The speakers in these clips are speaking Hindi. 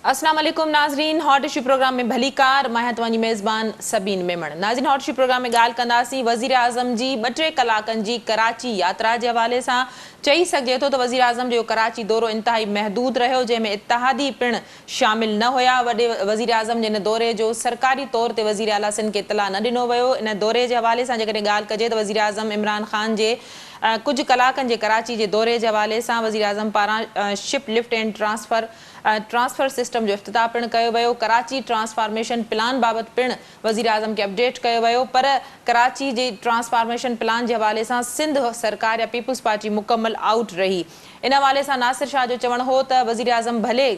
अस्सलाम वालेकुम नाज़रीन, हॉट इशू प्रोग्राम में भली कार मां तव्हांजी मेज़बान सबीन मेमण। नाज़रीन, हॉट इशू प्रोग्राम में ॻाल्हि कंदासीं वज़ीर आज़म जी 2-3 कलाकनि जी कराची यात्रा जे हवाले सां। चई सघिजे थो त वज़ीर आज़म जो कराची दौरो इंतहाई महदूद रहियो, जंहिंमें इत्तेहादी पिणु शामिल न हुया। वॾे वज़ीर आज़म जे इन दौरे जो सरकारी तौर ते वज़ीर आला सिंध खे इतला न ॾिनो वियो। इन दौरे जे हवाले सां जेकॾहिं ॻाल्हि कजे त वज़ीर आज़म इमरान ख़ान जे कुझु कलाकनि जे कराची जे दौरे जे हवाले सां वज़ीर आज़म पारां ship lift and transfer system जो इफ़्तिताह पिणु कयो वियो। कराची ट्रांसफॉर्मेशन प्लान बाबति पिणु वज़ीर आज़म खे अपडेट कयो वियो, पर कराची जे ट्रांसफॉर्मेशन प्लान जे हवाले सां सिंध सरकार या पीपुल्स पार्टी मुकमल आउट रही। इन हवाले सां नासिर शाह जो चवणु हो त वज़ीर आज़म भले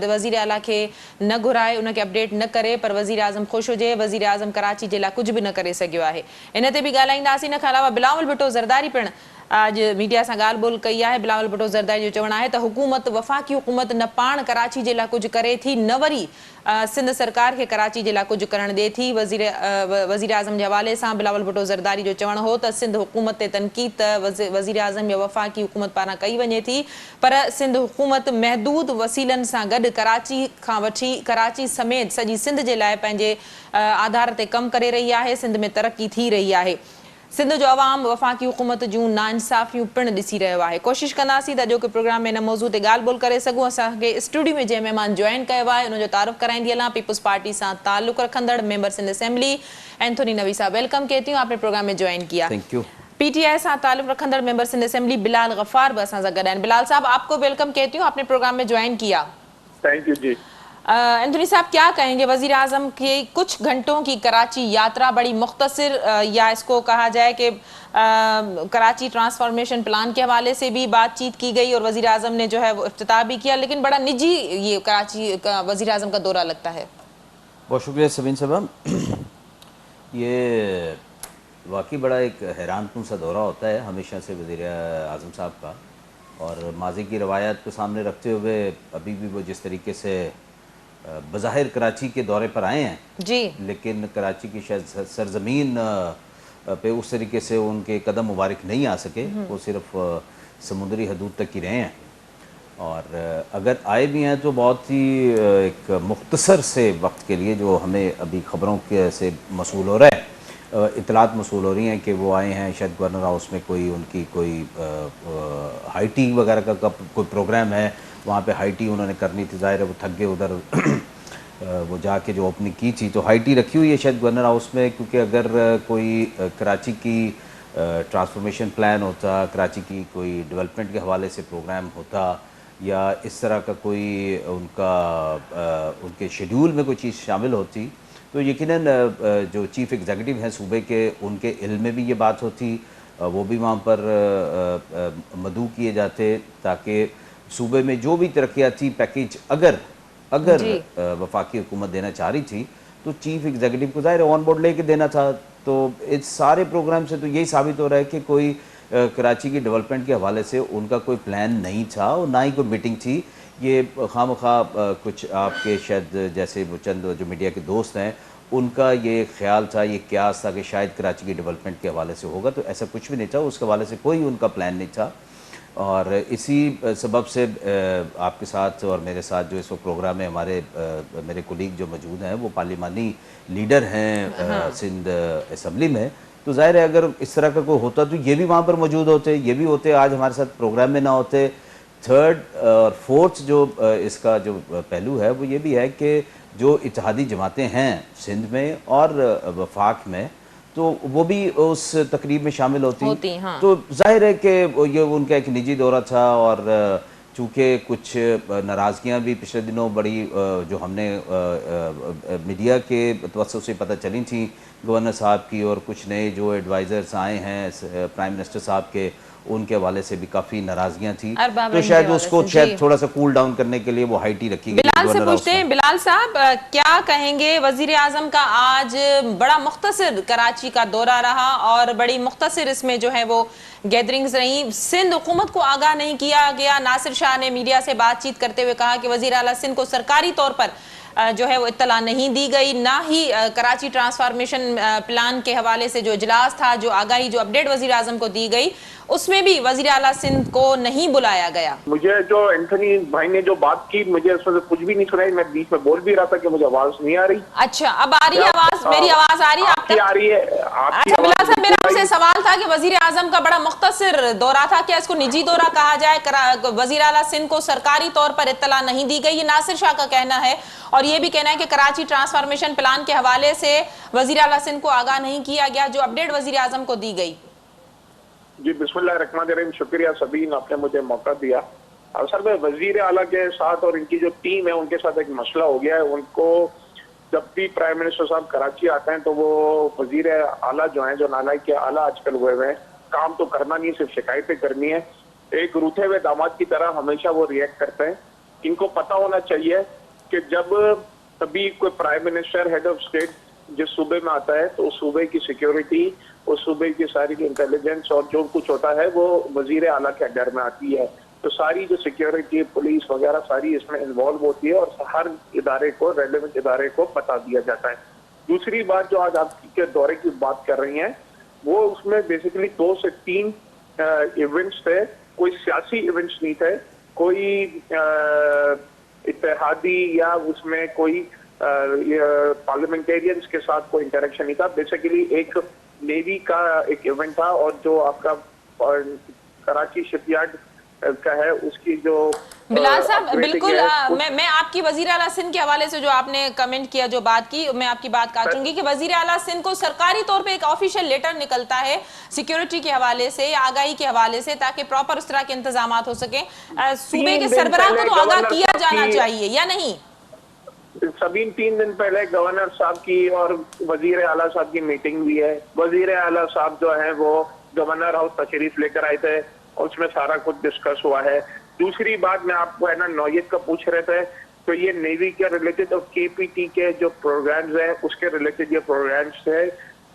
वज़ीर आला खे न घुराए, उनखे अपडेट न करे, पर वज़ीर आज़म ख़ुशि हुजे। वज़ीर आज़म कराची जे लाइ कुझु बि न करे सघियो आहे। इन ते बि ॻाल्हाईंदासीं। इन खां अलावा बिलावल भुट्टो ज़रदारी पिणु अॼु मीडिया सां ॻाल्हि ॿोल कई आहे। बिलावल भुट्टो ज़रदारी जो चवणु आहे त हुकूमत वफ़ाक़ी हुकूमत न पाण कराची जे लाइ कुझु करे थी, न वरी सिंध सरकार खे कराची जे लाइ कुझु करणु ॾिए थी। वज़ीर आज़म जे हवाले सां बिलावल भुट्टो ज़रदारी जो चवणु हो त सिंध हुकूमत ते तनक़ीद त वज़ीर आज़म या वफ़ाक़ी हुकूमत पारां कई वञे थी, पर सिंध हुकूमत महदूद वसीलनि सां गॾु कराची खां वठी कराची समेत सॼी सिंध जे लाइ पंहिंजे आधार ते कमु करे रही आहे। सिंध में तरक़ी थी रही आहे। सिंध जो अवाम वफ़ाक़ी हुकूमत जूं नाइंसाफ़ियूं पिणु ॾिसी रहियो आहे। कोशिशि कंदासीं त अॼोके प्रोग्राम में इन मौज़ू ते ॻाल्हि ॿोल करे सघूं। असांखे स्टूडियो में जंहिं महिमान जॉइन कयो आहे उनजो तारुफ़ कराईंदी हलां। पीपुल्स पार्टी सां ताल्लुक़ रखंदड़ मेंबर सिंध असेंबली एंथोनी नवी साहब, वेलकम कहती हूँ, आपने प्रोग्राम में ज्वाइन किया। Thank you. पीटीआई सां ताल्लुक़ रखंदड़ मेंबर सिंध असेंबली बिलाल गफ्फार भी असां सां गॾु आहिनि। बिलाल साहब, आपको वेलकम कहती हूँ, आपने प्रोग्राम में ज्वाइन किया। Thank you ji. एंथोनी साहब, क्या कहेंगे वज़ीर आज़म की कुछ घंटों की कराची यात्रा बड़ी मुख्तसर या इसको कहा जाए कि कराची ट्रांसफॉर्मेशन प्लान के हवाले से भी बातचीत की गई और वज़ीर आज़म ने जो है वो इफ्तिताह भी किया, लेकिन बड़ा निजी ये कराची का वज़ीर आज़म का दौरा लगता है। बहुत शुक्रिया सबीन साहब। ये वाकई बड़ा एक हैरानकुन सा दौरा होता है हमेशा से वज़ीर आज़म साहब का, और माजी की रवायात को सामने रखते हुए अभी भी वो जिस तरीके से बज़ाहिर कराची के दौरे पर आए हैं जी, लेकिन कराची की शायद सरजमीन पे उस तरीके से उनके कदम मुबारक नहीं आ सके। वो सिर्फ समुद्री हदूद तक ही रहे हैं, और अगर आए भी हैं तो बहुत ही एक मुख्तसर से वक्त के लिए, जो हमें अभी ख़बरों के से मसूल हो रहा है, इतलात मसूल हो रही हैं कि वो आए हैं शायद गवर्नर हाउस में कोई उनकी कोई हाई टी वगैरह का कोई प्रोग्राम है, वहाँ पे हाई टी उन्होंने करनी थी। ज़ाहिर है वो थक गए उधर वो जाके जो ओपनिंग की थी, तो हाई टी रखी हुई है शायद गवर्नर हाउस में, क्योंकि अगर कोई कराची की ट्रांसफॉर्मेशन प्लान होता, कराची की कोई डेवलपमेंट के हवाले से प्रोग्राम होता, या इस तरह का कोई उनके शेड्यूल में कोई चीज़ शामिल होती, तो यकीनन जो चीफ़ एग्जीक्यूटिव हैं सूबे के, उनके इल्म में भी ये बात होती, वो भी वहाँ पर मदऊ किए जाते, ताकि सूबे में जो भी तरक्याती पैकेज अगर वफाकी हुकूमत देना चाह रही थी तो चीफ एग्जीक्यूटिव को ज़ाहिर ऑन बोर्ड लेके देना था। तो इस सारे प्रोग्राम से तो यही साबित हो रहा है कि कोई कराची की डेवलपमेंट के हवाले से उनका कोई प्लान नहीं था और ना ही कोई मीटिंग थी। ये खामखा कुछ आपके शायद जैसे वो चंद जो मीडिया के दोस्त हैं उनका ये ख्याल था, ये क्यास था कि शायद कराची की डेवलपमेंट के हवाले से होगा, तो ऐसा कुछ भी नहीं था। उसके हवाले से कोई उनका प्लान नहीं था, और इसी सबब से आपके साथ और मेरे साथ जो इस वक्त प्रोग्राम है, हमारे मेरे कोलीग जो मौजूद हैं वो पार्लिमानी लीडर हैं सिंध असम्बली में, तो ज़ाहिर है अगर इस तरह का कोई होता तो ये भी वहाँ पर मौजूद होते, ये भी होते, आज हमारे साथ प्रोग्राम में ना होते। थर्ड और फोर्थ जो इसका जो पहलू है वो ये भी है कि जो इत्तेहादी जमातें हैं सिंध में और वफाक में, तो वो भी उस तकरीब में शामिल होती। हाँ। तो जाहिर है कि ये उनका एक निजी दौरा था, और चूँकि कुछ नाराज़गियाँ भी पिछले दिनों बड़ी जो हमने मीडिया के तवज्जो से पता चली थी गवर्नर साहब की, और कुछ नए जो एडवाइज़र्स आए हैं प्राइम मिनिस्टर साहब के, उनके हवाले से भी काफ़ी नाराज़गियाँ थी, तो शायद उसको शायद थोड़ा सा कूल डाउन करने के लिए वो हाई टी रखी गई। बिलाल से पूछते हैं, बिलाल साहब क्या कहेंगे, वजीर आजम का आज बड़ा मुख्तसर कराची का दौरा रहा और बड़ी मुख्तसर इसमें जो है वो गैदरिंग्स रही, सिंध हुकूमत को आगाह नहीं किया गया। नासिर शाह ने मीडिया से बातचीत करते हुए कहा कि वजीर आला सिंध को सरकारी तौर पर जो है वो इत्तला नहीं दी गई, ना ही कराची ट्रांसफॉर्मेशन प्लान के हवाले से जो इजलास था, जो आगाही, जो अपडेट वजीर आजम को दी गई, उसमें भी वजीर आला सिंध को नहीं बुलाया गया। मुझे जो एंथनी भाई ने जो बात की, मुझे उसमें से कुछ भी नहीं सुनाई। मैं बीच में बोल भी रहा था कि मुझे आवाज नहीं आ रही। अच्छा, अब आ रही है आवाज? मेरी आवाज आ रही है आप तक? आ रही है आपकी? अच्छा बिलाल साहब, मेरा आपसे सवाल था कि वजीर आजम का बड़ा मुख्तसर दौरा था, क्या इसको निजी दौरा कहा जाए? वजीर आला सिंध को सरकारी तौर पर इत्तला नहीं दी गई, ये नासिर शाह का कहना है, और ये भी कहना है कि कराची ट्रांसफॉर्मेशन प्लान के हवाले से वजीर आला सिंध को आगाह नहीं किया गया, जो अपडेट वजीर आजम को दी गई। जी बिस्मिल्लाहिर्रहमानिर्रहीम, शुक्रिया सबीन, आपने मुझे मौका दिया। असल में वजीर आला के साथ और इनकी जो टीम है उनके साथ एक मसला हो गया है। उनको जब भी प्राइम मिनिस्टर साहब कराची आते हैं तो वो वजीर आला जो है, जो नालायक के आला आजकल हुए हैं, काम तो करना नहीं, सिर्फ शिकायतें करनी है। एक रूठे हुए दामाद की तरह हमेशा वो रिएक्ट करते हैं। इनको पता होना चाहिए कि जब कभी कोई prime minister, head of state जिस सूबे में आता है तो उस सूबे की सिक्योरिटी, उस सूबे की सारी इंटेलिजेंस और जो कुछ होता है वो वजीर आला के अंडर में आती है। तो सारी जो सिक्योरिटी, पुलिस वगैरह सारी इसमें इन्वॉल्व होती है और हर इदारे को, रेलेवेंट इदारे को बता दिया जाता है। दूसरी बात जो आज आपके दौरे की बात कर रही हैं, वो उसमें बेसिकली 2 से 3 इवेंट्स थे। कोई सियासी इवेंट्स नहीं थे, कोई इत्तेहादी या उसमें कोई पार्लियामेंटेरियंस के साथ कोई इंटरेक्शन नहीं था। बेसिकली एक नेवी का एक इवेंट था, और जो आपका कराची शिपयार्ड का है उसकी जो बिलाल साहब बिल्कुल मैं आपकी वजीर आला सिंध के हवाले से जो आपने कमेंट किया, जो बात की, मैं आपकी बात काटूंगी कि वजीर आला सिंध को सरकारी तौर पे एक ऑफिशियल लेटर निकलता है सिक्योरिटी के हवाले से या आगाही के हवाले से, ताकि प्रॉपर उस तरह के इंतजाम हो सके। सूबे के सरबराह को तो आगाह किया जाना चाहिए या नहीं? सबीन 3 दिन पहले गवर्नर साहब की और वजीर आला साहब की मीटिंग भी है। वजीर आला साहब जो है वो गवर्नर हाउस तशरीफ लेकर आए थे, उसमें सारा कुछ डिस्कस हुआ है। दूसरी बात मैं आपको है ना नौयत का पूछ रहे थे, तो ये नेवी के रिलेटेड और केपीटी के जो प्रोग्राम्स हैं उसके रिलेटेड ये प्रोग्राम्स है,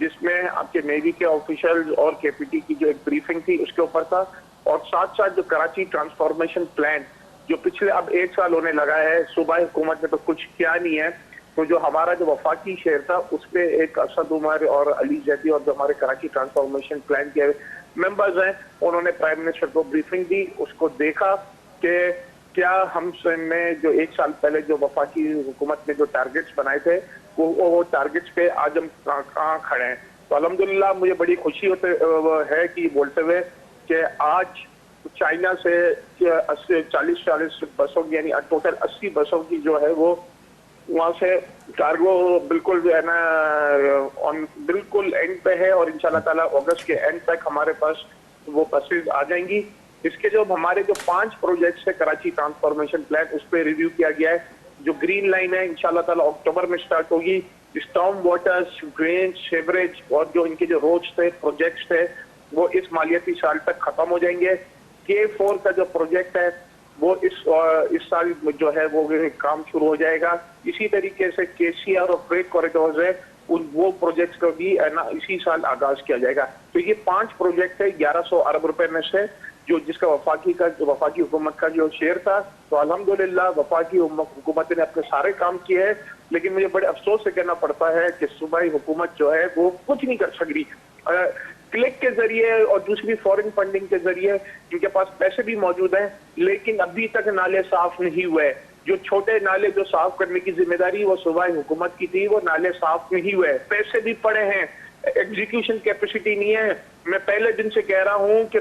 जिसमें आपके नेवी के ऑफिशियल्स और केपीटी की जो एक ब्रीफिंग थी उसके ऊपर था। और साथ साथ जो कराची ट्रांसफॉर्मेशन प्लान जो पिछले अब 1 साल होने लगा है, सूबाई हुकूमत ने तो कुछ किया नहीं है, तो जो हमारा जो वफाकी शहर था उस पर एक असद उमर और अली जैदी और जो हमारे कराची ट्रांसफॉर्मेशन प्लान के मेंबर्स हैं, उन्होंने प्राइम मिनिस्टर को ब्रीफिंग दी, उसको देखा कि क्या हमने जो 1 साल पहले जो वफाकी हुकूमत ने जो टारगेट्स बनाए थे वो टारगेट्स पे आज हम कहाँ खड़े हैं। तो अल्हम्दुलिल्लाह मुझे बड़ी खुशी है कि बोलते हुए कि आज चाइना से 40 बसों की, यानी टोटल 80 बसों की जो है वो वहां से कार्गो बिल्कुल जो है ना बिल्कुल एंड पे है, और इंशाल्लाह ताला अगस्त के एंड तक हमारे पास वो बसेज आ जाएंगी। इसके जो हमारे जो 5 प्रोजेक्ट्स है कराची ट्रांसफॉर्मेशन प्लान, उस पर रिव्यू किया गया है। जो ग्रीन लाइन है इंशाल्लाह ताला अक्टूबर में स्टार्ट होगी। स्टॉर्म वाटर्स, ड्रेनेज, सीवरेज और जो इनके जो रोड्स थे, प्रोजेक्ट्स थे, वो इस मालियाती साल तक खत्म हो जाएंगे। K4 का जो प्रोजेक्ट है वो इस साल जो है वो काम शुरू हो जाएगा। इसी तरीके से KCR और फ्रेट कॉरिडोर्स है, वो प्रोजेक्ट्स का भी है ना इसी साल आगाज किया जाएगा। तो ये 5 प्रोजेक्ट है 1100 अरब रुपए में से, जो जिसका वफाकी हुकूमत का जो शेयर था। तो अल्हम्दुलिल्लाह वफाकी हुकूमत ने अपने सारे काम किए हैं, लेकिन मुझे बड़े अफसोस से कहना पड़ता है कि सूबाई हुकूमत जो है वो कुछ नहीं कर सक रही। क्लिक के जरिए और दूसरी फॉरेन फंडिंग के जरिए इनके पास पैसे भी मौजूद हैं, लेकिन अभी तक नाले साफ नहीं हुए। जो छोटे नाले जो साफ करने की जिम्मेदारी वो सूबाई हुकूमत की थी, वो नाले साफ नहीं हुए। पैसे भी पड़े हैं, एग्जीक्यूशन कैपेसिटी नहीं है। मैं पहले दिन से कह रहा हूं कि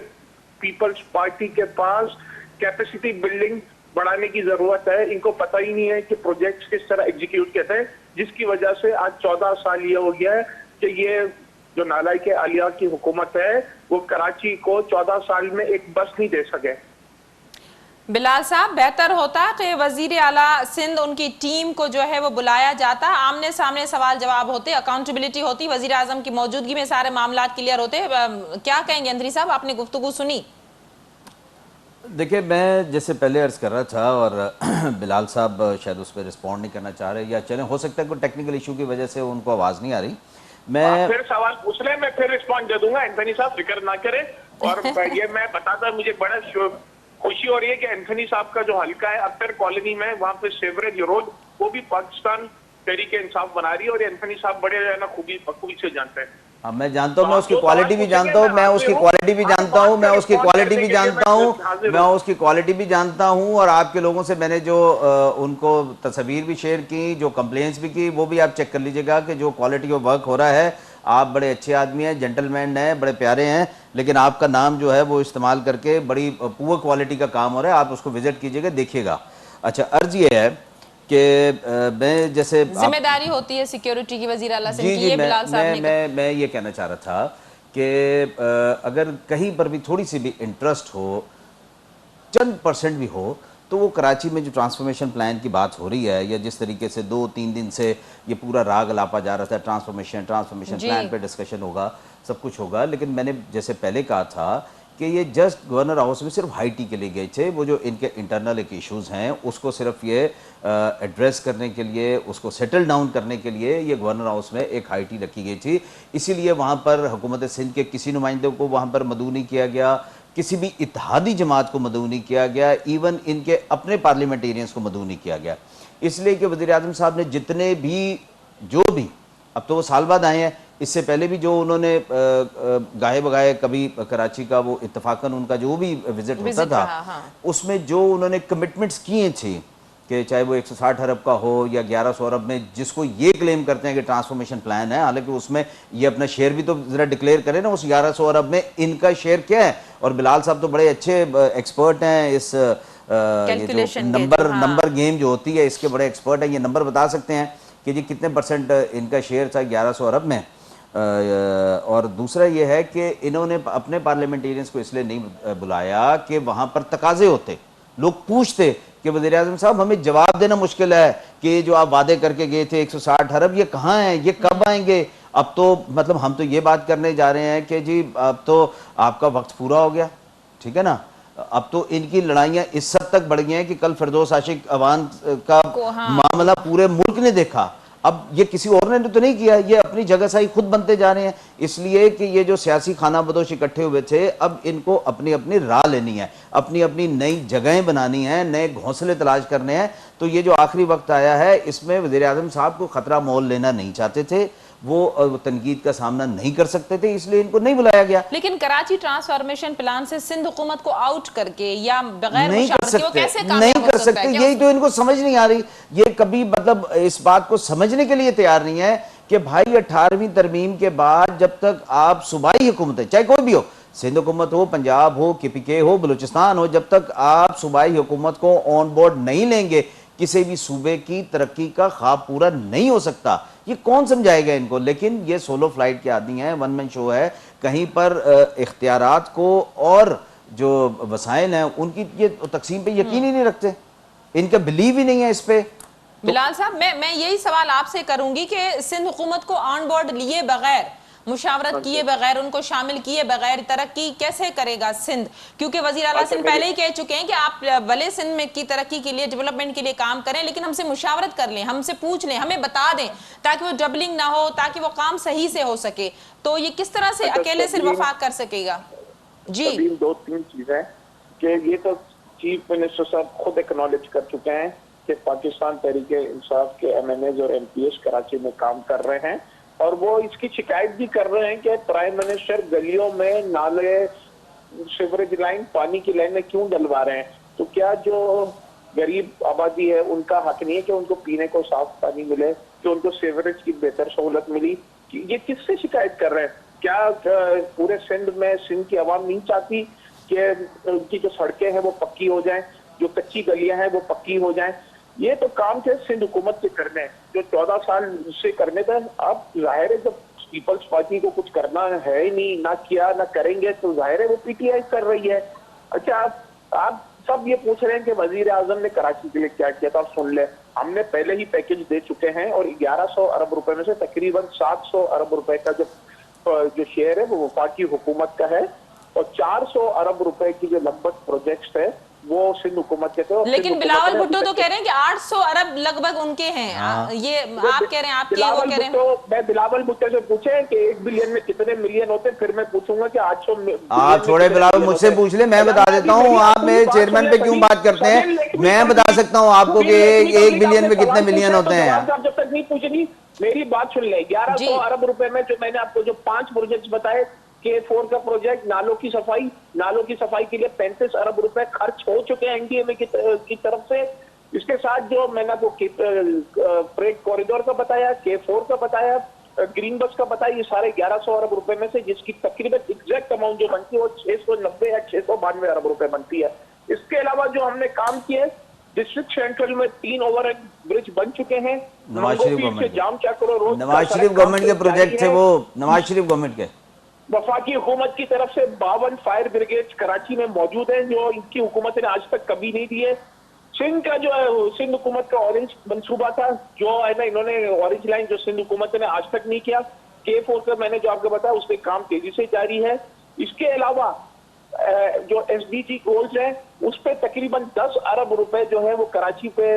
पीपल्स पार्टी के पास कैपेसिटी बिल्डिंग बढ़ाने की जरूरत है। इनको पता ही नहीं है कि प्रोजेक्ट्स किस तरह एग्जीक्यूट करते हैं, जिसकी वजह से आज 14 साल ये हो गया है कि ये जो नालायक आलिया की हुकूमत है वो कराची को 14 साल में एक बस नहीं दे सके। बिलाल साहब, बेहतर होता कि वजीर आला सिंध उनकी टीम को जो है वो बुलाया जाता, आमने सामने सवाल जवाब होते, अकाउंटेबिलिटी होती, वजीर आजम की मौजूदगी में सारे मामला क्लियर होते। क्या कहेंगे अंदरी साहब, आपने गुफ्तगू सुनी? देखिए, मैं जैसे पहले अर्ज कर रहा था और बिलाल साहब शायद उस पर रिस्पॉन्ड नहीं करना चाह रहे, या चले हो सकता है कोई टेक्निकल इशू की वजह से उनको आवाज़ नहीं आ रही। मैं फिर सवाल पूछ रहे, मैं फिर रिस्पॉन्ड दे दूंगा, एंथनी साहब फिक्र ना करें। और ये मैं बताता, मुझे बड़ा खुशी हो रही है कि एंथनी साहब का जो हल्का है अख्तर कॉलोनी में, वहाँ पे सेवरेज रोड वो भी पाकिस्तान तहरीक इंसाफ बना रही है, और ये एंथनी साहब बड़े जो है ना खूबी से जानते हैं। हाँ, मैं जानता हूँ, मैं उसकी जो क्वालिटी भी सवाल जानता हूँ, पूछेंगे, मैं मैं उसकी हाजिर क्वालिटी भी हूँ। जानता आप हूँ, मैं बात उसकी करें, क्वालिटी कॉल भी करने के लिए जानता हूँ, मैं हाजिर मैं हूँ। उसकी क्वालिटी भी जानता हूँ। और आपके लोगों से मैंने जो उनको तस्वीर भी शेयर की, जो कंप्लेंट्स भी की, वो भी आप चेक कर लीजिएगा कि जो क्वालिटी ऑफ वर्क हो रहा है। आप बड़े अच्छे आदमी हैं, जेंटलमैन हैं, बड़े प्यारे हैं, लेकिन आपका नाम जो है वो इस्तेमाल करके बड़ी पुअर क्वालिटी का काम हो रहा है। आप उसको विजिट कीजिएगा, देखिएगा। अच्छा, अर्ज ये है कि मैं जैसे आप जिम्मेदारी होती है सिक्योरिटी की वजीर आला सिंध जी की, जी ये मैं बिलाल साहब मैं ने मैं मैं ये कहना चाह रहा था कि अगर कहीं पर भी थोड़ी सी भी इंटरेस्ट हो, चंद परसेंट भी हो, तो वो कराची में जो ट्रांसफॉर्मेशन प्लान की बात हो रही है, या जिस तरीके से 2-3 दिन से ये पूरा राग लापा जा रहा था, ट्रांसफॉर्मेशन जी। प्लान पे डिस्कशन होगा, सब कुछ होगा, लेकिन मैंने जैसे पहले कहा था कि ये जस्ट गवर्नर हाउस में सिर्फ हाई टी के लिए गए थे। वो जो इनके इंटरनल एक इश्यूज़ हैं उसको सिर्फ ये एड्रेस करने के लिए, उसको सेटल डाउन करने के लिए ये गवर्नर हाउस में एक हाई टी रखी गई थी। इसीलिए वहाँ पर हुकूमत सिंध के किसी नुमाइंदे को वहाँ पर मदऊ नहीं किया गया, किसी भी इत्तेहादी जमात को मदऊ नहीं किया गया, इवन इनके अपने पार्लियामेंटेरियंस को मदऊ नहीं किया गया। इसलिए कि वज़ीर आज़म साहब ने जितने भी, जो भी, अब तो वो साल बाद आए हैं, इससे पहले भी जो उन्होंने गाहे बगाए कभी कराची का वो इत्तफाकन उनका जो भी विजिट होता विजिट था, रहा, हाँ। उसमें जो उन्होंने कमिटमेंट्स किए थे कि चाहे वो 160 अरब का हो या 1100 अरब में, जिसको ये क्लेम करते हैं कि ट्रांसफॉर्मेशन प्लान है, हालांकि उसमें ये अपना शेयर भी तो जरा डिक्लेयर करें ना, उस 1100 अरब में इनका शेयर क्या है। और बिलाल साहब तो बड़े अच्छे एक्सपर्ट हैं इस ये जो कैलकुलेशन के जो, हाँ। नंबर गेम जो होती है इसके बड़े एक्सपर्ट हैं। ये नंबर बता सकते हैं कि जी कितने परसेंट इनका शेयर था 1100 अरब में। और दूसरा ये है कि इन्होंने अपने पार्लियामेंटेरियंस को इसलिए नहीं बुलाया कि वहाँ पर तकाजे होते, लोग पूछते कि वज़ीर आज़म साहब हमें जवाब देना मुश्किल है कि जो आप वादे करके गए थे 160 अरब, ये कहाँ हैं, ये कब आएंगे। अब तो मतलब हम तो ये बात करने जा रहे हैं कि जी अब तो आपका वक्त पूरा हो गया, ठीक है ना। अब तो इनकी लड़ाइयाँ इस हद तक बढ़ गई हैं कि कल फिरदौस आशिक अवान का हाँ। मामला पूरे मुल्क ने देखा। अब ये किसी और ने तो नहीं किया, ये अपनी जगह सही खुद बनते जा रहे हैं। इसलिए कि ये जो सियासी खाना बदोश इकट्ठे हुए थे, अब इनको अपनी अपनी राह लेनी है, अपनी अपनी नई जगहें बनानी है, नए घोंसले तलाश करने हैं। तो ये जो आखिरी वक्त आया है, इसमें वज़ीर आज़म साहब को खतरा मोल लेना नहीं चाहते थे, वो तनकीद का सामना नहीं कर सकते थे, इसलिए इनको नहीं बुलाया गया। लेकिन कराची ट्रांसफॉर्मेशन प्लान से सिंध हुकूमत को आउट करके या बगैर नहीं कर मुशावरत के वो सकते, कैसे नहीं कामयाब हो कर सकता सकते। है? क्या यही तो इनको समझ नहीं आ रही। ये कभी मतलब इस बात को समझने के लिए तैयार नहीं है कि भाई 18वीं तरमीम के बाद जब तक आप सूबाई हुकूमत है, चाहे कोई भी हो, सिंध हुकूमत हो, पंजाब हो, KPK हो, बलूचिस्तान हो, जब तक आप सूबाई हुकूमत को ऑन बोर्ड नहीं लेंगे, किसी भी सूबे की तरक्की का ख्वाब पूरा नहीं हो सकता। ये कौन समझाएगा इनको। लेकिन ये सोलो फ्लाइट के आदमी हैं, वन मैन शो है, कहीं पर इख्तियारात को और जो वसाइल हैं उनकी ये तकसीम पे यकीन ही नहीं रखते, इनका बिलीव ही नहीं है इस पे। बिलाल साहब, मैं यही सवाल आपसे करूंगी कि सिंध हुकूमत को ऑन बोर्ड लिए बगैर, मुशावरत किए बगैर, उनको शामिल किए बगैर तरक्की कैसे करेगा सिंध? क्योंकि वजीर आला सिंध पहले ही कह चुके हैं कि आप भले सिंध में की तरक्की के लिए, डेवलपमेंट के लिए काम करें, लेकिन हमसे मुशावरत कर लें, हमसे पूछ लें, हमें बता दें, ताकि वो डबलिंग ना हो, ताकि वो काम सही से हो सके। तो ये किस तरह से अकेले सिर्फ वफाक कर सकेगा? जी, 2-3 चीजें कि ये तो चीफ मिनिस्टर साहब खुद एक्नॉलेज कर चुके हैं कि पाकिस्तान तहरीक इंसाफ के MNAs और MPs कराची में काम कर रहे हैं, और वो इसकी शिकायत भी कर रहे हैं कि प्राइम मिनिस्टर गलियों में नाले, सीवरेज लाइन, पानी की लाइन में क्यों डलवा रहे हैं। तो क्या जो गरीब आबादी है उनका हक नहीं है कि उनको पीने को साफ पानी मिले, कि उनको सीवरेज की बेहतर सहूलत मिली? ये किससे शिकायत कर रहे हैं? क्या पूरे सिंध में सिंध की आवाम नहीं चाहती कि उनकी जो सड़कें हैं वो पक्की हो जाएं, जो कच्ची गलियां हैं वो पक्की हो जाएं? ये तो काम थे सिंध हुकूमत के करने, जो 14 साल से करने थे। अब जाहिर है जब पीपल्स पार्टी को कुछ करना है ही नहीं, ना किया ना करेंगे, तो जाहिर है वो PTI कर रही है। अच्छा, आप सब ये पूछ रहे हैं कि वजीर आजम ने कराची के लिए क्या किया था। आप सुन ले, हमने पहले ही पैकेज दे चुके हैं, और 1100 अरब रुपए में से तकरीबन 700 अरब रुपए का जो शेयर है वो वफाकी हुकूमत का है, और 400 अरब रुपए की जो लगभग प्रोजेक्ट्स है वो सिंध हुकूमत के थे। लेकिन बिलावल भुट्टो तो कह रहे हैं कि 800 अरब लगभग उनके हैं। ये आप कह रहे हैं, आपके वो कह रहे हैं। मैं बिलावल भुट्टो से पूछे कि 1 बिलियन में कितने मिलियन होते, फिर मैं पूछूंगा कि 800 आप छोड़े बिलावल, मुझसे पूछ ले, मैं बता देता हूँ। आप मेरे चेयरमैन पे क्यों बात करते हैं? मैं बता सकता हूँ आपको कि 1 बिलियन में कितने मिलियन होते हैं। आप जब तक नहीं पूछेगी, मेरी बात सुन ले। 1100 अरब रुपए में जो मैंने आपको जो 5 प्रोजेक्ट बताए, K4 का प्रोजेक्ट, नालों की सफाई के लिए 35 अरब रुपए खर्च हो चुके हैं एनडीएमए की तरफ से। इसके साथ जो मैंने आपको फ्रेट कॉरिडोर का बताया, K4 का बताया, ग्रीन बस का बताया, ये सारे 1100 अरब रुपए में से जिसकी तकरीबन एग्जैक्ट अमाउंट जो बनती है वो 690 या 692 अरब रुपए बनती है। इसके अलावा जो हमने काम किए, डिस्ट्रिक्ट सेंट्रल में 3 ओवर ब्रिज बन चुके हैं। नवाज शरीफ गवर्नमेंट, जाम चक्रो रोड, नवाज शरीफ गवर्नमेंट के प्रोजेक्ट थे वो, नवाज शरीफ गवर्नमेंट के। वफाकी हुकूमत की तरफ से 52 फायर ब्रिगेड कराची में मौजूद हैं, जो इनकी हुकूमत ने आज तक कभी नहीं दिए। सिंध का जो है, सिंध हुकूमत का ऑरेंज मंसूबा था, जो है ना, इन्होंने ऑरेंज लाइन जो सिंध हुकूमत ने आज तक नहीं किया। K4 का मैंने जो आपको बताया, उसपे काम तेजी से जारी है। इसके अलावा जो SDG गोल्स है, उस पे तकरीबन 10 अरब रुपए जो है वो कराची पे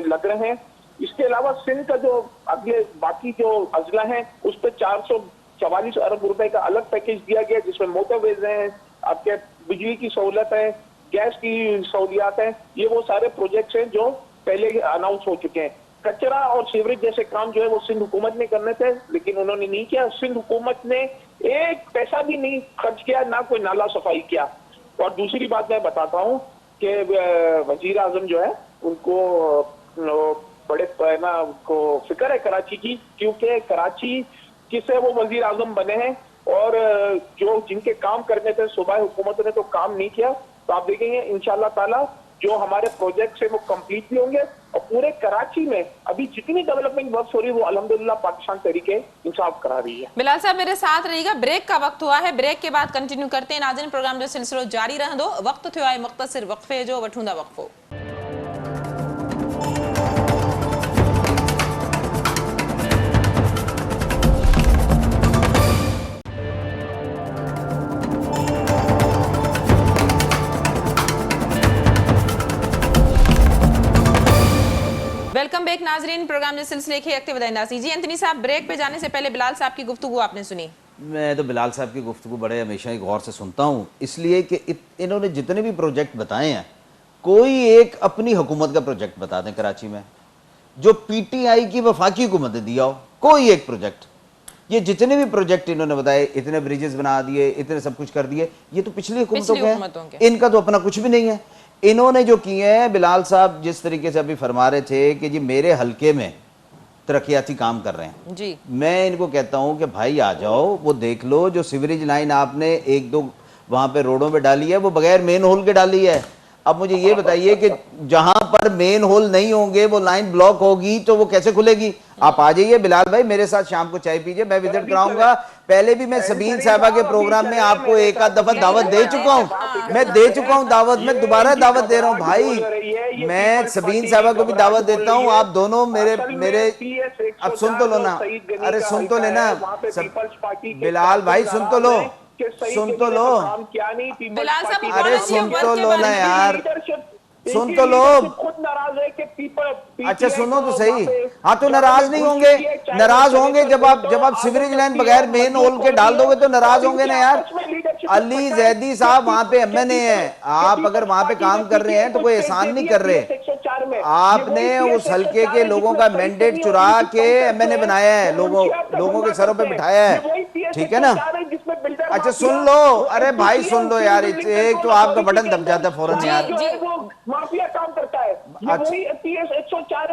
लग रहे हैं। इसके अलावा सिंध का जो अगले बाकी जो अजला है, उस पे 444 अरब रुपए का अलग पैकेज दिया गया, जिसमें मोटरवेज हैं, आपके बिजली की सहूलत है, गैस की सहूलियात है। ये वो सारे प्रोजेक्ट्स हैं जो पहले अनाउंस हो चुके हैं। कचरा और सीवरेज जैसे काम जो है वो सिंध हुकूमत ने करने थे, लेकिन उन्होंने नहीं किया। सिंध हुकूमत ने एक पैसा भी नहीं खर्च किया, ना कोई नाला सफाई किया। और दूसरी बात मैं बताता हूँ कि वजीर आजम जो है, उनको बड़े ना उनको फिक्र है कराची की, क्योंकि कराची किसे वो वजीर आजम बने हैं, और जो जिनके काम करने थे सूबाई हुकूमत ने तो काम नहीं किया। तो आप देखेंगे इंशाल्लाह ताला जो हमारे प्रोजेक्ट है वो कंप्लीट भी होंगे, और पूरे कराची में अभी जितनी डेवलपमेंट वर्क हो रही है वो अल्हम्दुलिल्लाह पाकिस्तान तरीके इंसाफ करा रही है। बिलाल साहब मेरे साथ रहिएगा, ब्रेक का वक्त हुआ है, ब्रेक के बाद कंटिन्यू करते हैं। नाज़रीन, प्रोग्राम जो सिलसिलो जारी रहंदो। वक्त थियो आहे मुख्तसिर वक्फे जो, वठूंदा वक्फो। वेलकम बैक नाजरीन, प्रोग्राम के सिलसिले के अगते वधाईंदासीं। जी एंथनी साहब, ब्रेक पे जाने से पहले बिलाल साहब की गुफ्तगू आपने सुनी। मैं तो बिलाल साहब की गुफ्तगू बड़े हमेशा ही गौर से सुनता हूँ, इसलिए कि इन्होंने जितने भी प्रोजेक्ट बताए हैं, कोई एक अपनी हुकूमत का प्रोजेक्ट बता दें कराची में जो PTI की वफाकी हुकूमत ने दिया हो, कोई एक प्रोजेक्ट। ये जितने भी प्रोजेक्ट इन्होंने बताए, इतने ब्रिजेस बना दिए, इतने सब कुछ कर दिए, ये तो पिछली हुकूमतों के हैं, इनका तो अपना कुछ भी नहीं है। इन्होंने जो किए हैं, बिलाल साहब जिस तरीके से अभी फरमा रहे थे कि जी मेरे हलके में तरक्याती काम कर रहे हैं जी, मैं इनको कहता हूं कि भाई आ जाओ, वो देख लो जो सीवरेज लाइन आपने 1-2 वहां पे रोडों पे डाली है, वो बगैर मेन होल के डाली है। अब मुझे ये बताइए कि जहां पर मेन होल नहीं होंगे, वो लाइन ब्लॉक होगी तो वो कैसे खुलेगी? आप आ जाइए बिलाल भाई, मेरे साथ शाम को चाय पीजिए, मैं विजिट कराऊंगा। पहले भी मैं सबीन साहबा के प्रोग्राम में आपको एक आध दफा दावत दे चुका हूं, मैं दे चुका हूं दावत, मैं दोबारा दावत दे रहा हूं भाई। मैं सबीन साहबा को भी दावत देता हूं, आप दोनों मेरे अब सुन तो लो ना, अरे सुन तो लेना बिलाल भाई, सुन तो लो, सुन तो लो, बिलाल साहब, अरे सुन तो लो ना यार, सुन तो लो। खुद नाराज है कि पीपल, अच्छा सुनो तो सही। हाँ तो नाराज नहीं होंगे, नाराज होंगे जब आप सीवरेज लाइन बगैर मेन होल के डाल दोगे तो नाराज होंगे ना यार। अली जैदी साहब वहां पे MNA हैं, आप अगर वहां पे काम कर रहे हैं तो कोई एहसान नहीं कर रहे। आपने उस हल्के के लोगों का मैंडेट चुरा के MNA बनाया है, लोगों के सरों पे बिठाया है, ठीक है ना? अच्छा सुन लो, अरे भाई सुन लो यार, एक तो आपका बटन दब जाता है फौरन यार। माफिया काम करता है, PS 104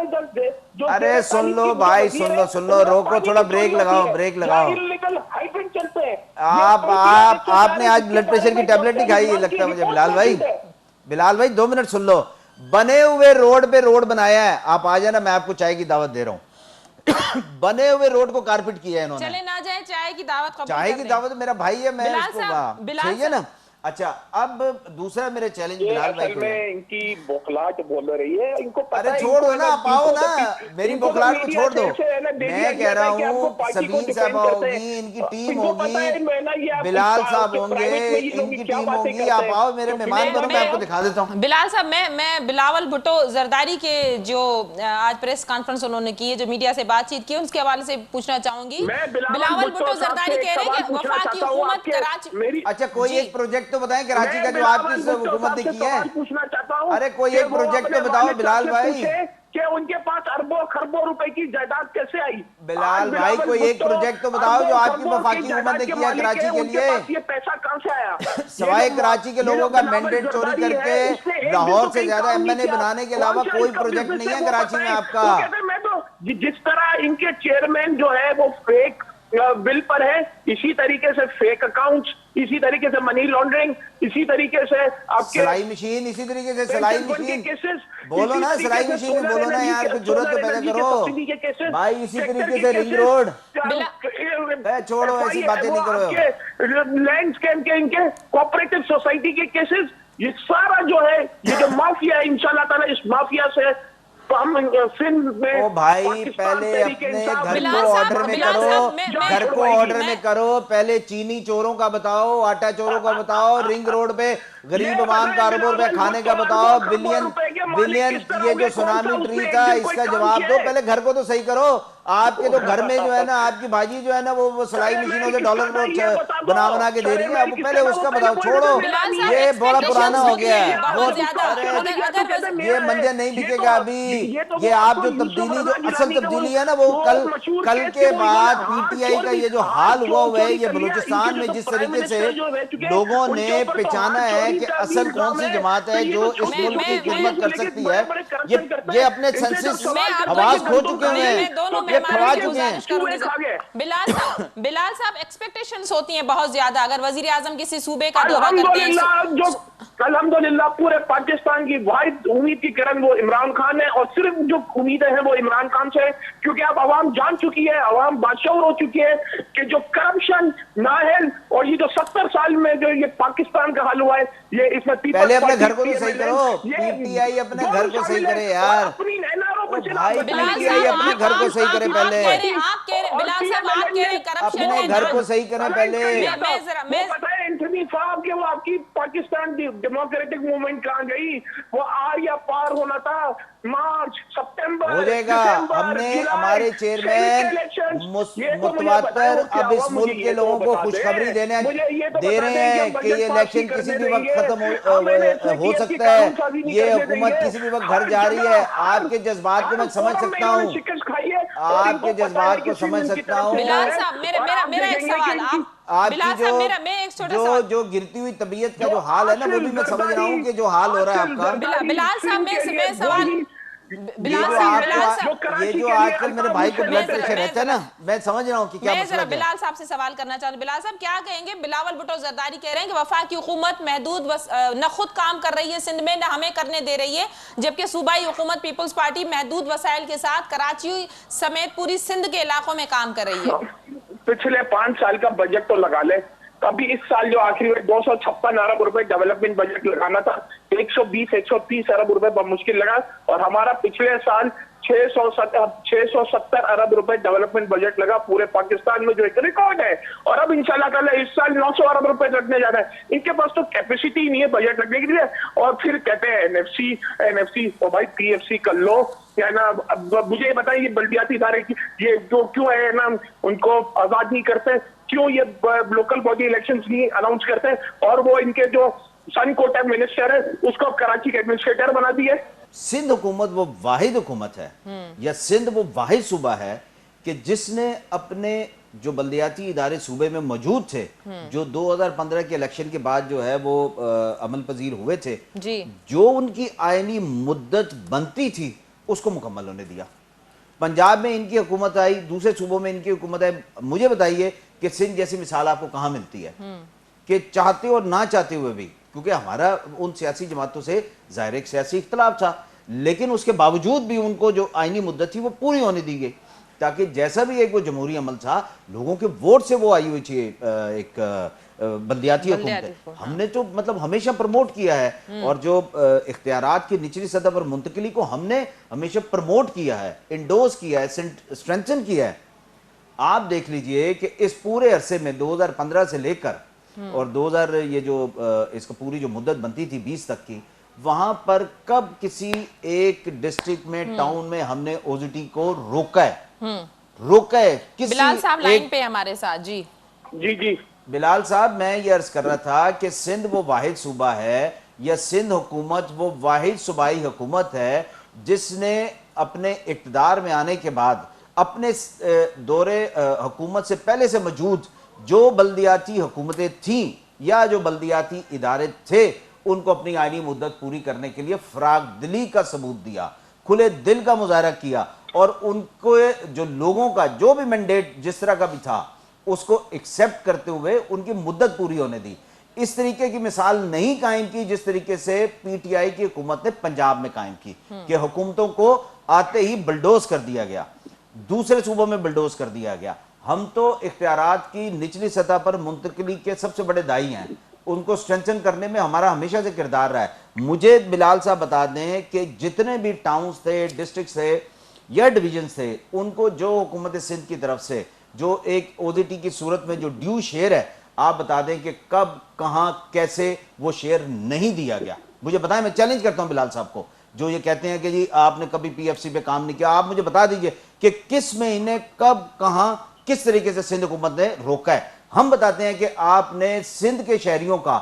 जो अरे सुन लो भाई, सुन लो, रोको, थोड़ा ब्रेक लगाओ, ब्रेक लगाओ। चलते हैं आपने आज ब्लड प्रेशर की टैबलेट नहीं खाई लगता है मुझे बिलाल भाई 2 मिनट सुन लो। बने हुए रोड पे रोड बनाया है, आप आ जाना, मैं आपको चाय की दावत दे रहा हूँ। बने हुए रोड को कारपेट किया है इन्होंने। चले ना जाए, चाय की दावत, चाय की दावत मेरा भाई है, मैं इसको चाहिए ना। अच्छा, अब दूसरा मेरे चैलेंज ये बिलाल भाई असल को है। में इनकी बौखलाहट बोल रही है, इनको पता अरे है, छोड़ दो ना, आप आओ ना, मेरी इनको तो बौखलाहट को मीडिया छोड़ दो। से है ना, दे दिया मैं कह गया रहा था कि आपको हूँ पार्टी को सबीन डिफेंड साहबा करते होगी, हैं। इनकी टीम इनको पता है मैं ना, ये आप बिलाल साहब होंगे, प्राइवेट में ये लोग इनकी क्या टीम बातें होगी। करते आप हैं। आओ, मेरे तो मेहमान बनो, मैं आपको दिखा देता हूँ। बिलाल साहब, मैं बिलावल भुट्टो जरदारी के जो आज प्रेस कॉन्फ्रेंस उन्होंने की है, जो मीडिया से बातचीत की है, उसके हवाले से पूछना चाहूंगी। मैं बिलावल भुट्टो साहब जरदारी से एक कह रहे हैं सवाल कि पूछना वफाकी चाहता हूँ, हुकूमत आपके कराची। मेरी अच्छा, कोई जी। एक प्रोजेक्ट तो बताएं कराची का मैं जो आपकी बिलावल भुट्टो हुकूमत साहब ने से किया सवाल है। पूछना चाहता हूँ अरे कोई कि एक वो प्रोजेक्ट अपने तो बताओ वालिद बिलाल साहब से भाई। पूछे कि उनके पास अरबों खरबों रुपए की जायदाद कैसे आई। बिलाल आज भाई, कोई एक भुट्टो प्रोजेक्ट तो बताओ जो अरबों आपकी खरबों की वफाकी हुकूमत जायदाद ने के किया मालिक कराची है, के उनके लिए। पास ये पैसा कहां से आया। सवाए कराची के लोगों का मैंडेट चोरी करके लाहौर से ज्यादा एमएनए बनाने के अलावा कोई प्रोजेक्ट नहीं है कराची में आपका। वो कहते हैं मैं तो जिस तरह इनके चेयरमैन जो है वो फेक बिल पर है, इसी तरीके से फेक अकाउंट्स, इसी तरीके से मनी लॉन्ड्रिंग, इसी तरीके से आपके सिलाई मशीन, इसी तरीके से सिलाई पेंशन फंड के मशीन। केसेस, बोलो इसी ना, तरीके सिलाई से मशीन में सोलर बोलो ना एनर्जी यार, के, कुछ जरूरत तो सोलर पैदा एनर्जी के करो सब्सिडी के केसेस भाई, इसी ट्रैक्टर तरीके के से रिंग केसेस, रोड। छोड़ो, ऐसी बातें नहीं करो। लैंड स्कैम के, इनके कोऑपरेटिव सोसाइटी के केसेस, ये सारा जो है, ये जो माफिया है, इंशाल्लाह ताला इस माफिया से तो हम सिंध में ओ भाई, पाकिस्तान पहले तहरीके अपने इंसाफ घर बिलाल को साहब, ऑर्डर में बिलाल करो, साहब, घर को छुड़वाएगी। ऑर्डर में करो। पहले चीनी चोरों का बताओ, आटा चोरों का बताओ, रिंग रोड पे गरीब अवाम का अरबों रुपए खाने का बताओ, बिलियन बिलियन, ये जो सुनामी ट्री था इसका जवाब दो। पहले घर को तो सही करो। आपके तो घर में जो है ना, आपकी भाजी जो है ना, वो सिलाई मशीनों से डॉलर बना बना के दे रही है। अब पहले उसका बताओ, छोड़ो, बिलाल साहब, ये बड़ा पुराना हो गया है बहुत बहुत। ज्यादा। अरे ये मंजर नहीं दिखेगा अभी। ये आप जो तब्दीली, जो असल तब्दीली है ना, वो कल के बाद पीटीआई का ये जो हाल हुआ है, ये बलूचिस्तान में जिस तरीके से लोगों ने पहचाना है कि असल कौन सी जमात है जो इस मुल्क की खिदमत कर सकती है, ये अपने सेंसिस आवाज खो चुके हुए हैं, ये खवा चुके हैं। बिलाल साहब, एक्सपेक्टेशंस होती हैं बहुत ज्यादा अगर वजीर आजम किसी सूबे का दौरा करते हैं। अल्हम्दुलिल्लाह पूरे पाकिस्तान की वाहिद उम्मीद की किरण वो इमरान खान है, और सिर्फ जो उम्मीदें हैं वो इमरान खान से है, क्योंकि अब आवाम जान चुकी है, आवाम बादशाह हो चुकी है कि जो करप्शन, नाहल और ये जो 70 साल में जो ये पाकिस्तान का हाल हुआ है, ये इसमें पहले अपने घर को तो सही करो। पीटीआई अपने घर को सही करे यार। अपनी एनआरओ ओ पर भाई, बिलाल पीटीआई साहब, अपने घर को सही करे पहले। आप कह रहे बिलाल साहब, आप कह रहे करप्शन अपने है, घर को सही करें पहले। मैं पता है एंथनी साहब के वो आपकी पाकिस्तान डेमोक्रेटिक मूवमेंट कहाँ गई, वो आर या पार होना था, मार्च सितंबर हो जाएगा। हमने हमारे चेयरमैन मुतवातर अब इस मुल्क के लोगों को खुशखबरी देने दे रहे हैं कि ये इलेक्शन किसी भी वक्त खत्म हो सकता है, ये हुकूमत किसी भी वक्त घर जा रही है। आपके जज्बात को मैं समझ सकता हूँ, आपके जज्बात को समझ सकता हूँ। बिलाल साहब, मेरा एक सवाल, आपकी जो गिरती हुई तबीयत का जो हाल है ना, वो भी मैं समझ रहा हूँ कि जो हाल हो रहा है आपका। बिलाल साहब, मैं सवाल, ये जो आजकल मेरे भाई को ब्लड प्रेशर रहता है ना, मैं समझ रहा हूँ कि क्या मसला है। बिलाल साहब से सवाल करना चाहता हूँ। बिलाल साहब, क्या कहेंगे? बिलावल भुट्टो जरदारी कह रहे हैं कि वफाकी हुकूमत महदूद न खुद काम कर रही है सिंध में, न हमें करने दे रही है, जबकि सूबाई हुकूमत पीपल्स पार्टी महदूद वसाइल के साथ कराची समेत पूरी सिंध के इलाकों में काम कर रही है। पिछले 5 साल का बजट तो लगा ले, कभी इस साल जो आखिरी में 256 अरब रुपए डेवलपमेंट बजट लगाना था, 120-130 अरब रुपए मुश्किल लगा, और हमारा पिछले साल 670 अरब रुपए डेवलपमेंट बजट लगा पूरे पाकिस्तान में, जो एक रिकॉर्ड है। और अब इंशाल्लाह ताला इस साल 900 अरब रुपए लगने जा रहा है। इनके पास तो कैपेसिटी ही नहीं है बजट लगने के लिए, और फिर कहते हैं एनएफसी, और भाई पीएफसी कर लो या ना। मुझे बताइए, ये बल्दियाती इदारे की ये जो क्यों है ना, उनको आजाद नहीं करते, क्यों ये लोकल बॉडी इलेक्शंस नहीं अनाउंस करते, और वो इनके जो सन कोटा मिनिस्टर है उसको कराची के एडमिनिस्ट्रेटर बना दिए। सिंध हुकूमत वो वाहिद हुकूमत है, या सिंध वो वाहिद सूबा है कि जिसने अपने जो बल्दियाती इदारे सूबे में मौजूद थे, जो 2015 के इलेक्शन के बाद जो है वो अमल पजीर हुए थे जी, जो उनकी आईनी मुद्दत बनती थी उसको मुकम्मल होने दिया। पंजाब में इनकी हुकूमत आई, दूसरे सूबों में इनकी हुकूमत आई। मुझे बताइए कि सिंध जैसी मिसाल आपको कहाँ मिलती है कि चाहते और ना चाहते हुए भी, क्योंकि हमारा उन सियासी जमातों से ज़ाहिर एक सियासी इख्तलाफ था, लेकिन उसके बावजूद भी उनको जो आईनी मुद्दत थी वो पूरी होने दी गई, ताकि जैसा भी एक वो जमहूरी अमल था, लोगों के वोट से वो आई हुई थी एक बल्दियाती हुकूमत है, हमने तो मतलब हमेशा प्रमोट किया है, और जो इख्तियारात की निचली सतह पर मुंतकिली को हमने हमेशा प्रमोट किया है, इंडोर्स किया है, स्ट्रेंथन किया है। आप देख लीजिए कि इस पूरे अरसे में 2015 से लेकर और 2000 ये जो इसका पूरी जो मुद्दत बनती थी 20 तक की, वहां पर कब किसी एक डिस्ट्रिक्ट में टाउन में हमने ओजीटी को रोका है किसी बिलाल साहब लाइन पे हमारे साथ। जी जी जी बिलाल साहब, मैं ये अर्ज कर रहा था कि सिंध वो वाहिद सूबा है, या सिंध हुकूमत वो वाहिद सूबाई हुकूमत है जिसने अपने इक़्तिदार में आने के बाद अपने दौरे हुकूमत से पहले से मौजूद जो बल्दियाती हुकूमतें थीं या जो बल्दियाती इदारे थे उनको अपनी आईनी मुद्दत पूरी करने के लिए फराग दिली का सबूत दिया, खुले दिल का मुजाहरा किया, और उनको जो लोगों का जो भी मैंडेट जिस तरह का भी था उसको एक्सेप्ट करते हुए उनकी मुद्दत पूरी होने दी। इस तरीके की मिसाल नहीं कायम की जिस तरीके से पीटीआई की हुकूमत ने पंजाब में कायम की कि हुकूमतों को आते ही बुलडोज कर दिया गया, दूसरे सूबों में बुलडोज कर दिया गया। हम तो इख्तियारात की निचली सतह पर मुंतकिली के सबसे बड़े दाई हैं, उनको स्ट्रेंथन करने में हमारा हमेशा से किरदार रहा है। मुझे बिलाल साहब बता दें कि जितने भी टाउन्स थे, डिस्ट्रिक्ट थे या डिवीजन थे, उनको जो हुकूमत सिंध की तरफ से जो एक ओजीटी की सूरत में जो ड्यू शेयर है, आप बता दें कि कब कहां कैसे वो शेयर नहीं दिया गया। मुझे बताएं, मैं चैलेंज करता हूं बिलाल साहब को जो ये कहते हैं कि जी आपने कभी पीएफसी पे काम नहीं किया, आप मुझे बता दीजिए कि किस महीने कब कहां किस तरीके से सिंध हुकूमत ने रोका है। हम बताते हैं कि आपने सिंध के शहरियों का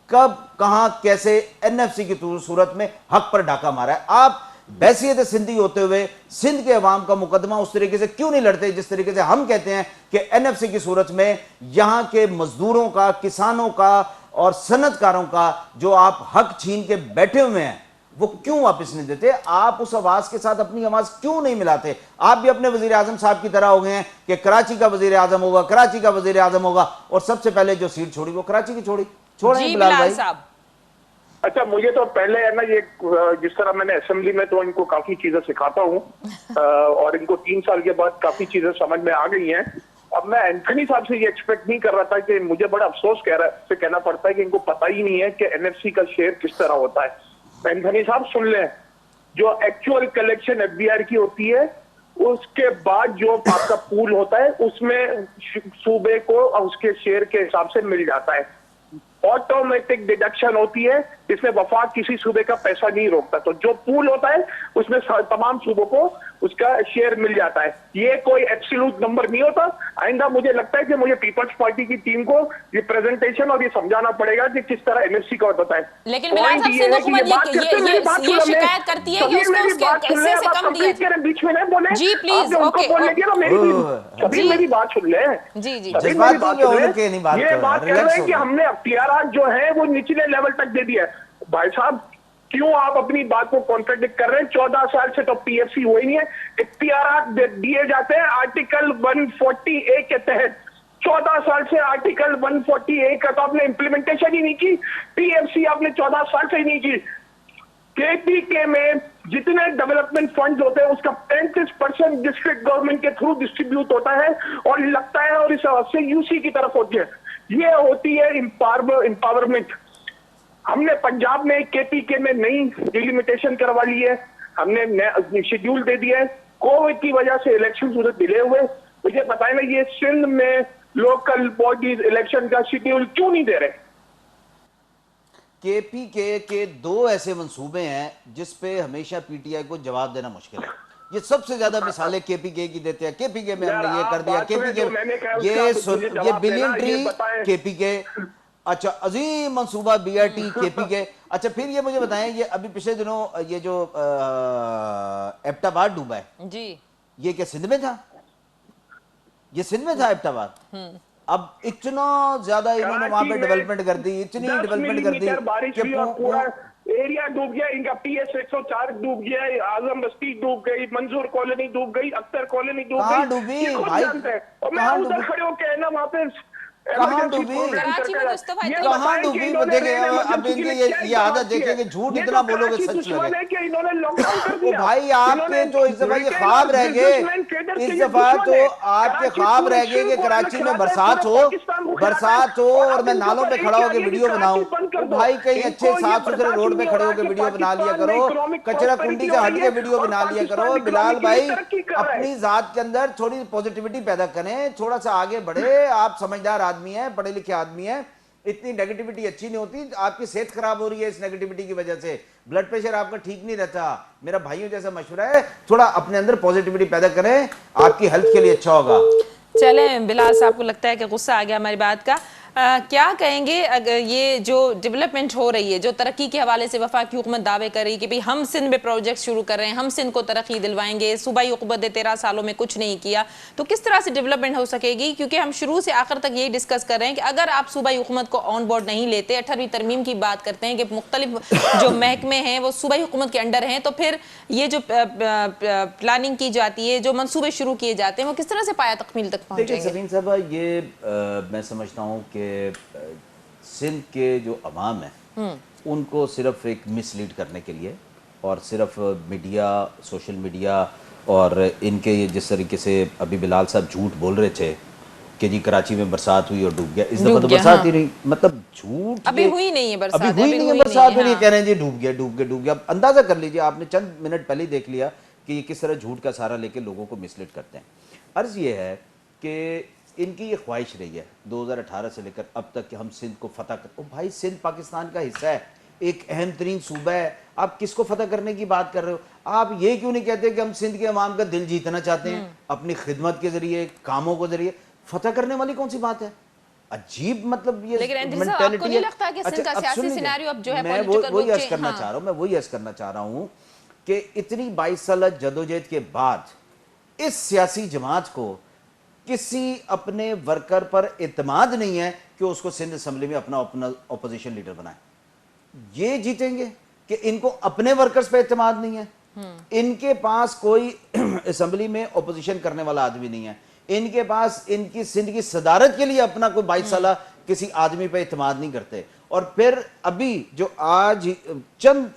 कब कहां कैसे एनएफसी की सूरत में हक पर डाका मारा है। आप बैसियत सिंधी होते हुए सिंध के अवाम का मुकदमा उस तरीके से क्यों नहीं लड़ते जिस तरीके से हम कहते हैं कि एनएफसी की सूरत में यहां के मजदूरों का, किसानों का और सनतकारों का जो आप हक छीन के बैठे हुए हैं वो क्यों वापस नहीं देते? आप उस आवाज के साथ अपनी आवाज क्यों नहीं मिलाते? आप भी अपने वजीर आजम साहब की तरह हो गए हैं कि कराची का वजीर आजम होगा, कराची का वजीर आजम होगा, और सबसे पहले जो सीट छोड़ी वो कराची की छोड़ी। छोड़े बिलाल भाई साहब। अच्छा, मुझे तो पहले है ना, ये जिस तरह मैंने असेंबली में तो इनको काफी चीजें सिखाता हूँ और इनको 3 साल के बाद काफी चीजें समझ में आ गई हैं। अब मैं एंथनी साहब से ये एक्सपेक्ट नहीं कर रहा था कि मुझे बड़ा अफसोस कहना पड़ता है कि इनको पता ही नहीं है कि एनएफसी का शेयर किस तरह होता है। एंथनी साहब सुन लें, जो एक्चुअल कलेक्शन एफबीआर की होती है उसके बाद जो आपका पूल होता है उसमें सूबे को उसके शेयर के हिसाब से मिल जाता है। ऑटोमेटिक डिडक्शन होती है जिसमें वफाक किसी सूबे का पैसा नहीं रोकता। तो जो पूल होता है उसमें तमाम सूबों को उसका शेयर मिल जाता है। ये कोई एब्सोल्यूट नंबर नहीं होता। आइंदा मुझे लगता है कि मुझे पीपल्स पार्टी की टीम को ये प्रेजेंटेशन और ये समझाना पड़ेगा कि किस तरह एनएफसी का होता है। लेकिन बिलाल साहब सिंध हुकूमत ये शिकायत करती है कि उसको उसके हिस्से से कम दिया जाए। बीच में नहीं बोले जी प्लीज, ओके सभी मेरी बात सुन ले। जी जी ये बात कर रहे हैं कि हमने अख्तियारात जो है वो निचले लेवल तक दे दिया है। भाई साहब, क्यों आप अपनी बात को कॉन्ट्रडिक्ट कर रहे हैं? 14 साल से तो पीएफसी हुई नहीं है। इख्तियारात दिए जाते हैं आर्टिकल 140A के तहत। 14 साल से आर्टिकल 140A का तो आपने इंप्लीमेंटेशन ही नहीं की। पीएफसी आपने 14 साल से ही नहीं की। केपीके में जितने डेवलपमेंट फंड्स होते हैं उसका 35% डिस्ट्रिक्ट गवर्नमेंट के थ्रू डिस्ट्रीब्यूट होता है और लगता है, और इस से यूसी की तरफ होती है। ये होती है एम्पावरमेंट। हमने पंजाब में केपीके में नई डिलिमिटेशन करवा ली है, हमने शेड्यूल दे दिया है। कोविड की वजह से इलेक्शन उधर डिले हुए। मुझे बताएं ना, ये सिंध में लोकल बॉडीज इलेक्शन का शेड्यूल क्यों नहीं दे रहे? केपीके के 2 ऐसे मंसूबे हैं जिस पे हमेशा पीटीआई को जवाब देना मुश्किल है। ये सबसे ज्यादा मिसालें केपीके की देते हैं। केपीके में हमने ये कर दिया, केपीके ये बिलियन ट्री केपीके, अच्छा अजीम मंसूबा बीआरटी केपीके। अच्छा फिर ये मुझे बताएं, ये अभी पिछले दिनों ये जो एबटाबाद डूबा है जी, ये क्या सिंध में था? ये सिंध में था एबटाबाद? अब इतना ज्यादा इन्होंने वहां पे डेवलपमेंट कर दी, इतनी डेवलपमेंट कर दी कि पूरा एरिया डूब गया। इनका PS 104 डूब गया, आजम बस्ती डूब गई, मंजूर कॉलोनी डूब गई, अख्तर कॉलोनी डूब गई। डूबी भाई? और मैं उधर खड़े होकर ना वहां पे कहाँ डूबी? कराची में तो इस्तीफा इतनी कहाँ डूबी? वो देखिए अब इनकी ये आदत देखिए कि झूठ इतना बोलोगे सच लगे। इन्होंने लॉकडाउन कर ओ दिया भाई आपके तो इस दफा ये ख्वाब रह गए, इस दफा तो आपके ख्वाब रह गए कि कराची में बरसात हो और मैं नालों पे खड़ा होकर वीडियो बनाऊं। तो भाई कहीं अच्छे साफ सुथरे रोड पे खड़े होकर वीडियो बना लिया करो, कचरा कुंडी से हट के वीडियो बना लिया करो। बिलाल भाई अपनी जात के अंदर थोड़ी पॉजिटिविटी पैदा करें, थोड़ा सा आगे बढ़े। आप समझदार आदमी हैं, पढ़े लिखे आदमी हैं, इतनी नेगेटिविटी अच्छी नहीं होती। आपकी सेहत खराब हो रही है इस नेगेटिविटी की वजह से, ब्लड प्रेशर आपका ठीक नहीं रहता। मेरा भाइयों जैसा मशवरा है, थोड़ा अपने अंदर पॉजिटिविटी पैदा करें, आपकी हेल्थ के लिए अच्छा होगा। चले बिलाल साहब को लगता है कि गुस्सा आ गया हमारी बात का। क्या कहेंगे अगर ये जो डेवलपमेंट हो रही है, जो तरक्की के हवाले से वफाकी हुकूमत दावे कर रही है कि भाई हम सिंध में प्रोजेक्ट शुरू कर रहे हैं, हम सिंध को तरक्की दिलवाएंगे, सूबाई हुकूमत ने 13 सालों में कुछ नहीं किया, तो किस तरह से डेवलपमेंट हो सकेगी? क्योंकि हम शुरू से आखिर तक यही डिस्कस कर रहे हैं कि अगर आप सूबाई हुकूमत को ऑन बोर्ड नहीं लेते, 18वीं तरमीम की बात करते हैं कि मुख्तलिफ जो महकमे हैं वो सूबाई हुकूमत के अंडर हैं, तो फिर ये जो प्लानिंग की जाती है, जो मनसूबे शुरू किए जाते हैं, वो किस तरह से पाया तकमील तक पहुंचेंगे? सलीम साहब, ये मैं समझता हूँ कि सिंध के जो अवाम है उनको सिर्फ एक मिसलीड करने के लिए और सिर्फ मीडिया, सोशल मीडिया और इनके ये जिस तरीके से अभी बिलाल साहब झूठ बोल रहे थे कि जी कराची में बरसात हुई और डूब गया, इस दफा तो बरसात ही नहीं, मतलब झूठ अभी हुई नहीं है बरसात, अभी हुई नहीं है बरसात, नहीं कह रहे हैं जी डूब गया डूब गया डूब गया। अंदाजा कर लीजिए, आपने चंद मिनट पहले देख लिया कि ये किस तरह झूठ का सहारा लेके लोगों को मिसलीड करते हैं। अर्ज ये है कि इनकी ये ख्वाहिश रही है 2018 से लेकर अब तक कि हम सिंध को फतह कर। ओ भाई सिंध पाकिस्तान का हिस्सा है, एक अहम तरीन सूबा है, आप किसको फतह करने की बात कर रहे हो? आप ये क्यों नहीं कहते कि हम सिंध के अवाम का दिल जीतना चाहते हैं अपनी खिदमत के जरिए, कामों के जरिए? फतह करने वाली कौन सी बात है? अजीब मतलब ये मेंटालिटी है। मैं वही अर्ज करना चाह रहा हूँ, मैं वही अर्ज करना चाह रहा हूँ कि इतनी 22 साल जदोजहद के बाद इस सियासी जमात को किसी अपने वर्कर पर इत्मीनान नहीं है कि उसको सिंध असेंबली में अपना ऑपोजिशन लीडर बनाए। ये जीतेंगे कि इनको अपने वर्कर्स पे इत्मीनान नहीं है, इनके पास कोई असेंबली में ऑपोजिशन करने वाला आदमी नहीं है, इनके पास इनकी सिंध की सदारत के लिए अपना कोई 22 साल किसी आदमी पे इत्मीनान नहीं करते। और फिर अभी जो आज चंद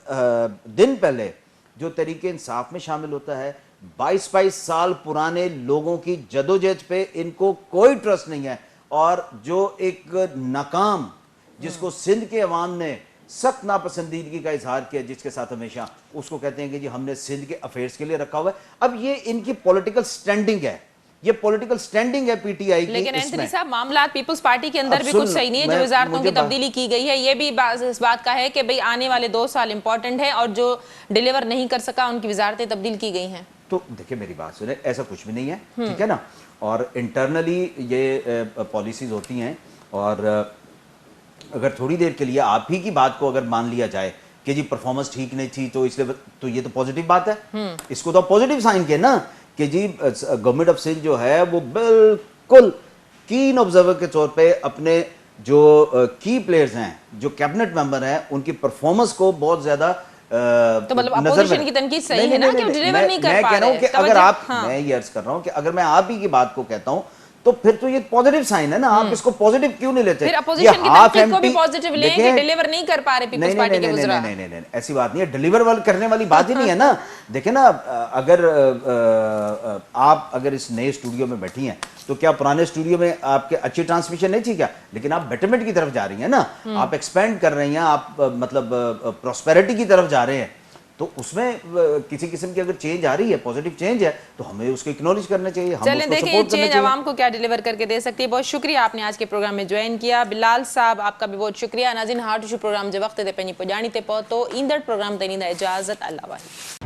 दिन पहले जो तरीके इंसाफ में शामिल होता है, 22 साल पुराने लोगों की जदोजहद पे इनको कोई ट्रस्ट नहीं है। और जो एक नाकाम, जिसको सिंध के अवाम ने सख्त नापसंदीदगी का इजहार किया, जिसके साथ हमेशा उसको कहते हैं कि जी हमने सिंध के अफेयर्स के लिए रखा हुआ है। अब ये इनकी पॉलिटिकल स्टैंडिंग है, ये पॉलिटिकल स्टैंडिंग है पीटीआई की। लेकिन एंथनी साहब, मामला पीपल्स पार्टी के अंदर भी कुछ सही नहीं है। जो वजारतों की तब्दीली की गई है, ये भी इस बात का है कि भाई आने वाले 2 साल इंपॉर्टेंट है और जो डिलीवर नहीं कर सका उनकी वजारतें तब्दील की गई हैं। तो देखिए मेरी बात सुने, ऐसा कुछ भी नहीं है, ठीक है ना। और इंटरनली ये पॉलिसीज होती हैं, और अगर थोड़ी देर के लिए आप ही की बात को अगर मान लिया जाए कि जी परफॉर्मेंस ठीक नहीं थी तो इसलिए, तो ये तो पॉजिटिव बात है, इसको तो पॉजिटिव साइन के ना कि जी गवर्नमेंट ऑफ सिंध जो है वो बिल्कुल कीन ऑब्जर्वर के तौर पे अपने जो की प्लेयर्स हैं, जो कैबिनेट मेंबर हैं, उनकी परफॉर्मेंस को बहुत ज्यादा तो मतलब अपोजिशन की तनकीद सही है ना कि डिलीवर नहीं कर पा रहे। मैं कह रहा हूं कि अगर आप, मैं ये अर्ज कर रहा हूं कि अगर मैं आप ही की बात को कहता हूं तो फिर तो ये पॉजिटिव साइन है ना। आप इसको पॉजिटिव क्यों नहीं लेते? फिर अपोजिशन की तनकीद को भी पॉजिटिव लें कि डिलीवर नहीं कर पा रहे पीपल्स पार्टी के वज़रा। नहीं, ऐसी बात नहीं है, डिलीवर करने वाली बात ही नहीं है ना। देखें ना, अगर आप अगर इस नए स्टूडियो में बैठी हैं तो क्या पुराने स्टूडियो में आपके अच्छी ट्रांसमिशन नहीं थी क्या? लेकिन आप बेटरमेंट की तरफ जा रही हैं ना, आप एक्सपेंड कर रही हैं, आप मतलब प्रॉस्पेरिटी की तरफ जा रहे हैं, तो उसमें किसी किस्म की अगर चेंज आ रही है, पॉजिटिव चेंज है, तो हमें उसको एक्नॉलेज करना चाहिए। चलें देखें ये चेंज आवाम को क्या डिलीवर करके दे सकती है। बहुत शुक्रिया आपने आज के प्रोग्राम में ज्वाइन किया। बिलाल साहब आपका भी बहुत शुक्रिया। नाज़रीन, हार्ट इशू प्रोग्राम जो वक्त ते पंहिंजी पुॼाणी ते पहुतो, ईंदड़ प्रोग्राम ते ॾींदा इजाज़त। अल्लाह वाहिद।